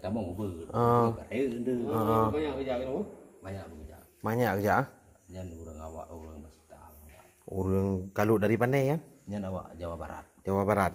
tambang ber. Banyak kerja kan? Banyak kerja. Banyak kerja. Jangan orang awak orang masih tahu. Orang kalau dari pandai ya? Jangan awak Jawa Barat. Jawa Barat.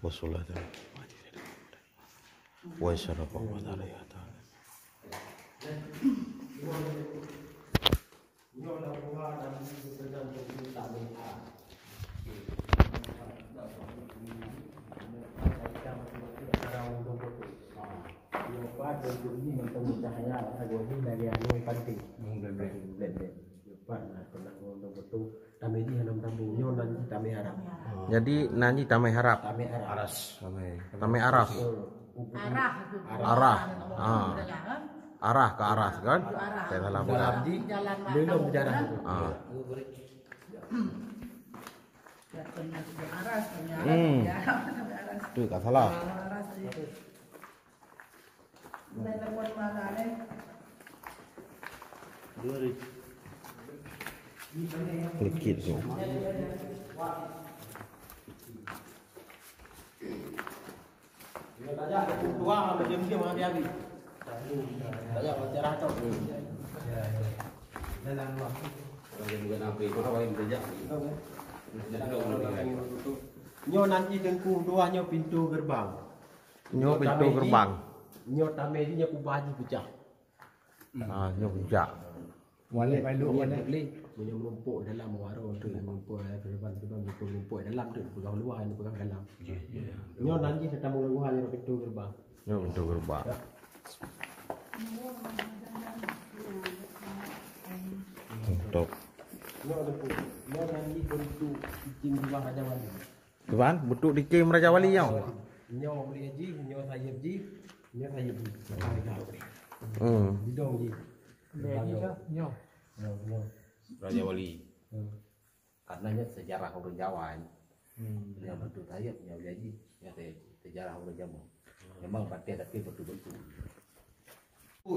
Wassalam wa syarafa wa tariyata. Jadi nanti tamai harap. Aras. Tamai aras. Arah. Arah ke arah kan? Saya salah benar. Belum berjalan. Itu tak salah. Likit tu. Tajak tua macam-macam habis-habis. Tajak cerah tu. Ya. Dalam waktu. Kalau bukan apa itu orang yang berjaya. Nyo nanti tengku dua nyo pintu gerbang. Nyo pintu gerbang. Nyo tamai ni nyo kubah pecah. Nyo pecah. Walik balik. Punya menumpuk dalam warung tu, menumpuk ke depan menumpuk dalam tu, pegang luar, pegang dalam. Nyo nanti tetamu luar yang pintu gerbang. Nyo pintu gerbang. Untuk Nyo nanti pintu izin gerbang Raja Wali. Tuan, bentuk di kem Raja Wali yang. Nyo boleh ji, nyo saya ji, nyo saya ji. Bidong ji. Nyo. Raja Wali. Karenanya sejarah orang Jawa ini. Yang bentuk saya punya jadi ya sejarah orang Jawa. Memang pakai tapi betul-betul.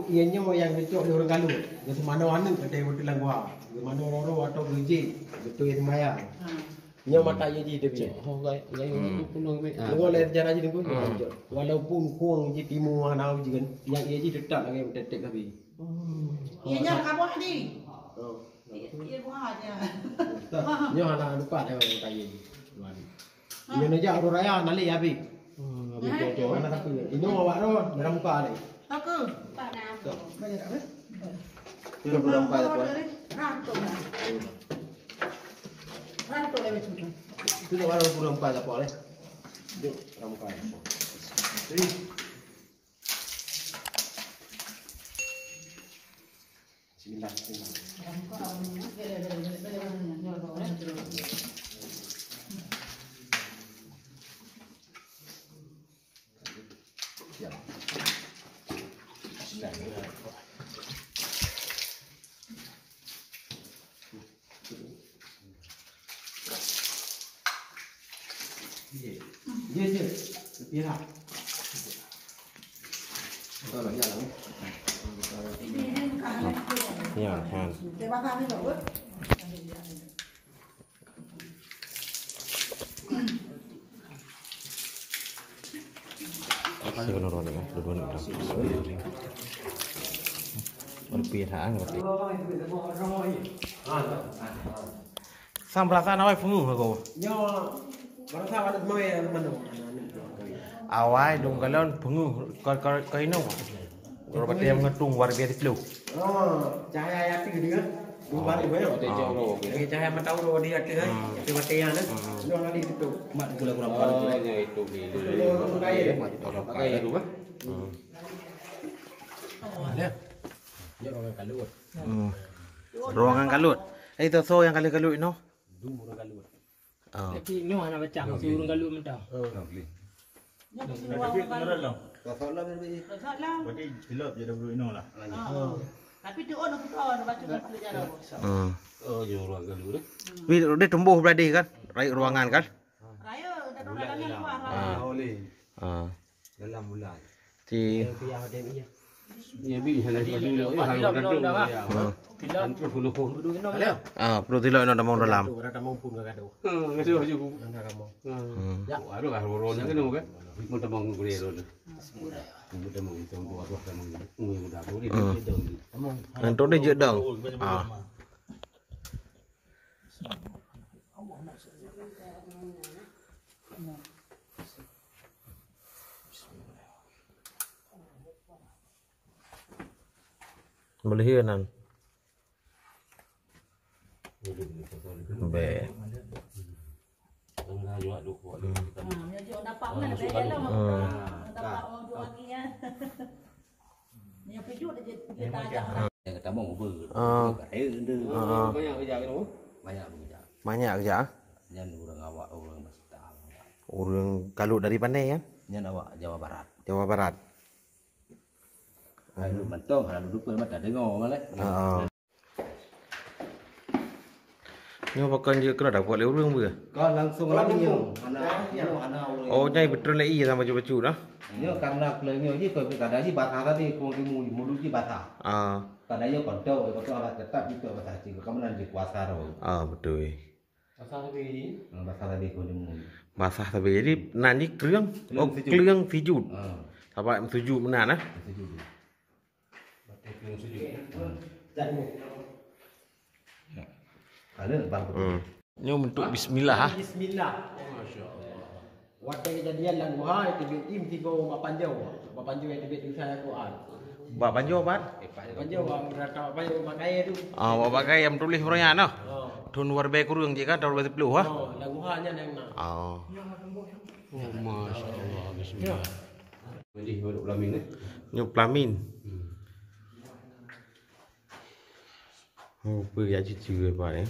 Ianya yang bentuk orang Galuh. Yang mana-mana kedai betul lang gua. Mana roro atau gereja betul yang maya. Nya mata ye ji debi. Oh, yang pulau ni. Lu lihat sejarah ji dengku. Walaupun kuang ji timu hanau ji kan yang ye ji tetap lagi detek kabi. Ianya kamu ni. Oh. Iya buah aja. Nya anak lupa dah mata ye ji. Ia naja orang raya nali abi. Abi jojo anak tapi ini awak ro dalam muka ni. Aku. Pak Nam. Banyak apa? Tidak dalam muka tu. Rantum. Rantum lebih tu. Itu orang dalam muka apa le? Itu dalam muka. Bismillah. Ya. Ye. Sepira. Kalau ya lah. Ya, kan. Terima kasih loh. Saya nurun ni, dua ni dah. Perpihaan berarti. Sam perasaan awak fungu aku. Nyo, bangsa ada mau ya mana? Awak dong galon fungu kau ini. Kalau berarti yang ngetung war biar dulu. Oh, cahaya api gitu kan? Bubar ibu ya. Cahaya mata uro di hati kan? Di mata yang kan? Nyo hari itu. Mak kurang-kurang pada itu di dulu. Pakai rumah. Nyo orang kalut. Ruangan kalut. Itu so yang kalut itu. Dum orang kalut. Oh. Tapi nyo anak baca si urang galu mentah. Berarti hilap je dah berino lah. tapi tu orang kita orang baca sejarah. Oh, orang Galuh dah. Dia tumbuh berada kan? Raih ruangan kan? Raya dan orang luar. Boleh. Dalam bulan. Di Yang ada ni. Ya bi sana dulu ya hang dah tu. Tidak perlu dulu no. perlu tilak nak dalam dalam. Orang kamu pun gak ada. Ngadu juga. Anda kamu. Ya, aduh ronya kan kan. Mun tabang gure ron. Mun tabang itu buat roh kan mun mudah boleh itu. Nanti dia jedang. Boleh nan. Be. Enggak juga duk buat. Dia dapat mana beda lah. Dapat orang dua lagi ya. Yang pijut dia tajam. Yang kata mau ber. Banyak kerja kan? Banyak kerja. Banyak kerja. Yang orang awak orang Basta. Orang Galuh dari Pandai kan? Yang awak Jawa Barat. Jawa Barat. Lalu mentong, lalu duduk pun mata dengar malah. Ni pakai je kena dapat lewat orang ber. Kau langsung lagi anak. Oh, nyai betul lagi sama baju-baju dah. Ni karena kelengnya je kau kadang je bahasa tadi kau mulu je bahasa. Kadang je kau tahu alat tetap itu bahasa cik. Kamu nanti kuasa roh. Betul. Pasal apa ini? Bahasa tadi kau mulu. Bahasa tapi jadi nanti keleng. Oh, keleng sujud. Sampai sujud mana nah? Ada bang. Ini bentuk bismillah. Bismillah. Waktu kejadian lang buhay, tibit im tigo mapanjaw. Mapanjaw yang tibit tulisan Al-Quran. Buat banjo bat. Banjo rata banjo pakai tu. Buat pakai yang tulis orangnya noh. Tun warbe kurang je kan tahun 2010 ha. Lagu hanya yang nak. Masya-Allah bismillah. Jadi baru pelamin ni. Nyup pelamin. Apa ya cucu apa ni?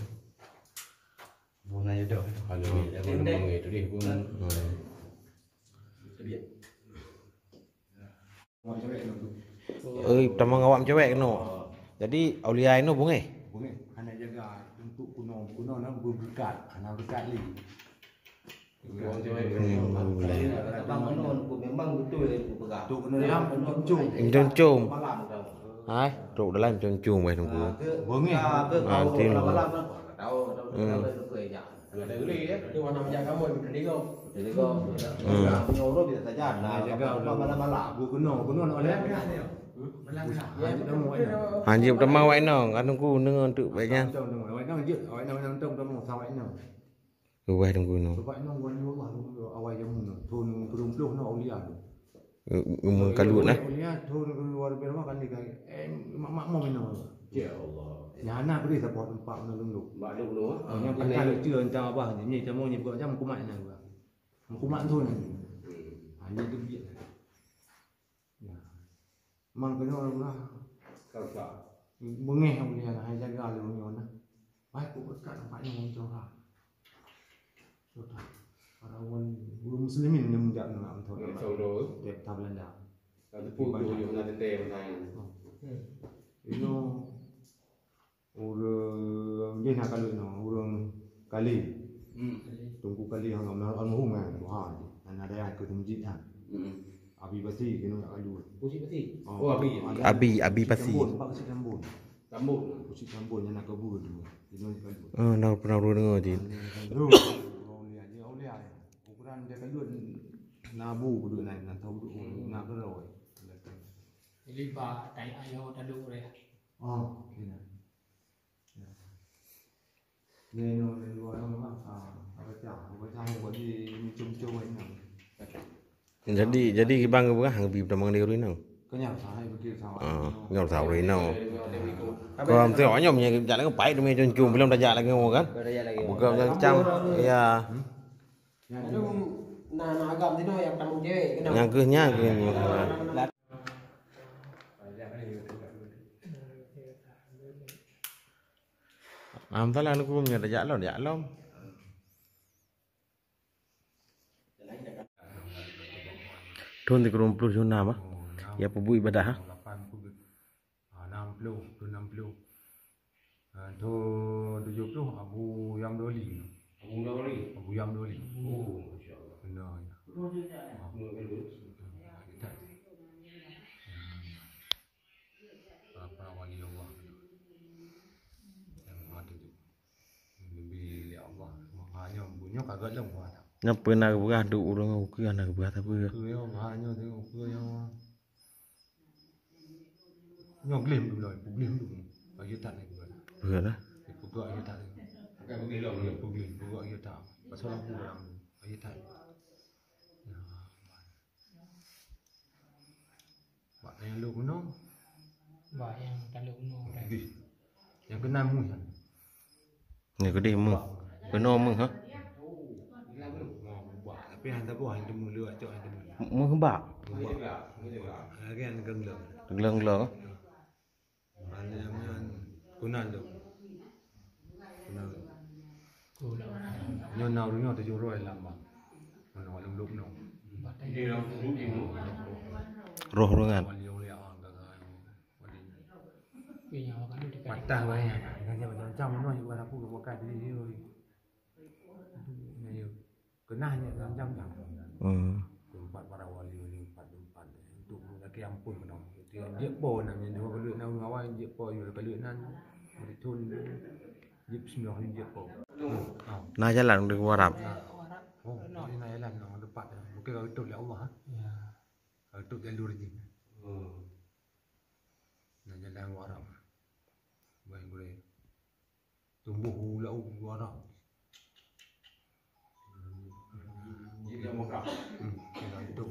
Bunga je dah. Kalau ni tu dia pun. Pertama ngawak cewek kena. Jadi Aulia ini bunga. Bunga, anak jaga untuk kuno nak berkat, anak berkat li. Orang cewek. Abang mana memang betul aku pegang. Tu kena dalam pencung. Pencung. Malam dah. Hai, duduk dalam pencung baik tunggu. Bunga. Tin. Malam dah. Tahu tu ya. Ada geli ya. Tu warna macam kamu jadi kau. Jadi kau nyuruh bisa saja. Nah, jaga malam-malam. Kuno nak oleh kan dia. Ya, Temu ai. Haji pertama awak nang, kan tunggu dengan tu baiknya. Temu awak nang je, awak nang temu sawai nang. Baik tunggu no. Sebab nang wan Allah awak jamu nang. Tun perumpuh nak ulia tu. Umur kalut nah. Ulia tun luar biasa kan ni mak mau minum. Ya Allah. Nhà anak beri support tempat nak lulu. Mak dulu. Yang kan chưa entah apa ni temu ni buat jam kumat nang gua. Kumat tu nang. Hanya tu biar. Ya. Mang kena lah. Kakak. Mengeh dia lah hai jaga lu ni nah. Baik ku berkat tempat ni muncul lah. Sudah. Para orang muslimin yang menjak nak Tahu betul. dulu. Dia tak Belanda. Ada pukul yang nak tem lain. Ino orang dia nak kalau no orang kali. Tunggu kali hang almarhum kan. Wah, ada yang ke masjid kan. Abi basi kena nak kalu. Pusi peti. Oh abi. Abi pasti. Pak Sik Tambun. Tambun. Sik Tambun yang nak kabur tu. Dia nak kalu. Nak pernah dengar je. Aulia. Ukuran dia kalu nabu duduk naik nak tahu duduk nak beroi. Jadi ba tai ayo taduk re. Oh, ini. Ni no luar memang apa cah buat di cum-cum ini. Jadi bang bukan Habib pertama dia rin nang. Kenyang saya pergi sama. Ngau tahu rin nang. Còn tôi hỏi nhom như chạy nó bảy đôi chân chuồng belum dah jalan ngau kan. Bukan macam ya. Nah agam tu yang tanggung cewek kena. Yang kehnya Am tala aku punya dah jalan. Thôn thì còn plus zona apa? Ya pebu ibadah ha. 80 60 tu 70 Abu Yam Doli. Abu Yam Doli. Oh, insya-Allah. Benar. Apa wali Allah. Yang mati tu. Lebih Allah. Makanya bunyo kagak dah buat. Nak pernah berah duk orang aku anak berah apa? Ku yo makanya tengok ku yo. Nyong glim dulu, glim dulu. Ayo tak lagi buat. Berah dah. Buka ayo tak. Pakai pergi long ni. Buka ayo tak. Pasal aku orang ayo tak. Pak yang lu kuno. Ba yang taduk no re. Yang kena mu kan. Ni ko demo. Kena meng ha. Tapi hang tak buah yang demu lu acok yang demu. Meng hembak. Lagi yang gengleng. Geleng-geleng. Hanya kunan tu. Kunan. Nyo nau nyo tu juro lam ba. Ono lum lum no. Dia orang dulu ni. Roh rengan. Wali oleh ang kagak. Wali. Punya makan di dekat. Patah banyak. Yang macam mana juga aku bukan dia. Ni kenahnya jam-jam. Tempat para wali ni tempat untuk laki ampun kena. Dia po namanya dua kali nak ngawai dia po yo kali nan. Betul. Dia bismillah dia po. Nah jalan di Arab. Oh, ini nak jalan nak tempat. Bukan kau betul ya Allah. Ya. Betul jalur ni. Nak jalan Arab. Baik boleh. Tumbuh ulau Arab. Jadi dia Mekah. Itu.